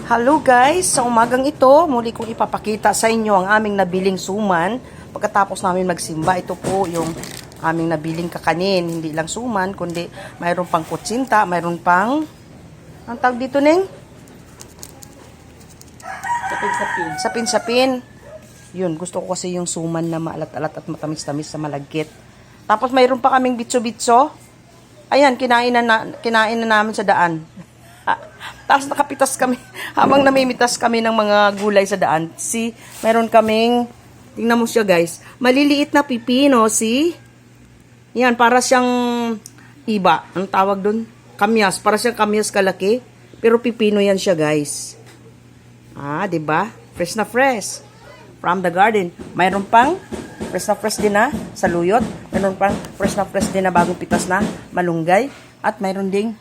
Hello guys, sa umagang ito, muli kong ipapakita sa inyo ang aming nabiling suman. Pagkatapos namin magsimba, ito po yung aming nabiling kakanin. Hindi lang suman, kundi mayroon pang kutsinta, mayroon pang, ang tawag dito, Neng? Sapin-sapin. Sapin-sapin. Yun, gusto ko kasi yung suman na maalat-alat at matamis-tamis sa malagkit. Tapos mayroon pa kaming bitso-bitso. Ayan, kinain na namin sa daan. Tapos nakapitas kami, habang namimitas kami ng mga gulay sa daan. Meron kaming, tingnan mo siya guys, maliliit na pipino, yan, para siyang iba. Anong tawag doon? Kamyas, para siyang kamyas kalaki. Pero pipino yan siya guys. Diba? Fresh na fresh. From the garden. Mayroon pang fresh na fresh din na saluyot. Mayroon pang fresh na fresh din na bagong pitas na malunggay. At mayroon ding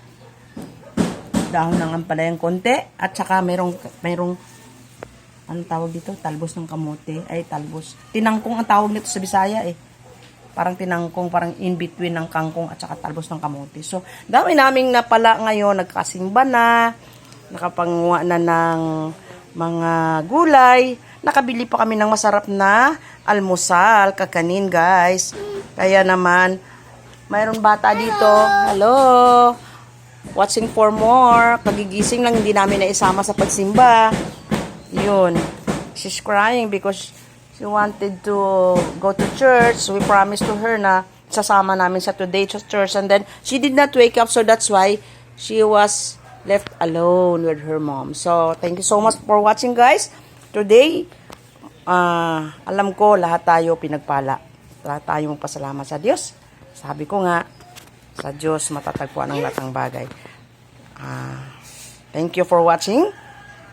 dahon ng ampalayang konti. At saka mayroong anong tawag dito? Talbos ng kamote. Ay, talbos. Tinangkong ang tawag nito sa Bisaya eh. Parang tinangkong, parang in between ng kangkong at saka talbos ng kamote. So, dami naming napala ngayon. Nagkasimba na. Nakapanguha na ng mga gulay. Nakabili pa kami ng masarap na almusal, kakanin guys. Kaya naman, mayroon bata dito. Hello! Watching for more. Pagigising lang, hindi namin naisama sa pagsimba. Yun. She's crying because she wanted to go to church. We promised to her na sasama namin sa today to church. And then, she did not wake up. So, that's why she was left alone with her mom. So, thank you so much for watching guys. Today, alam ko lahat tayo pinagpala. Lahat tayo magpasalamat sa Diyos. Sabi ko nga, sa Diyos matatagpuan ang lahat ng bagay. Thank you for watching.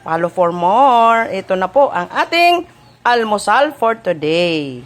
Follow for more. Ito na po ang ating almusal for today.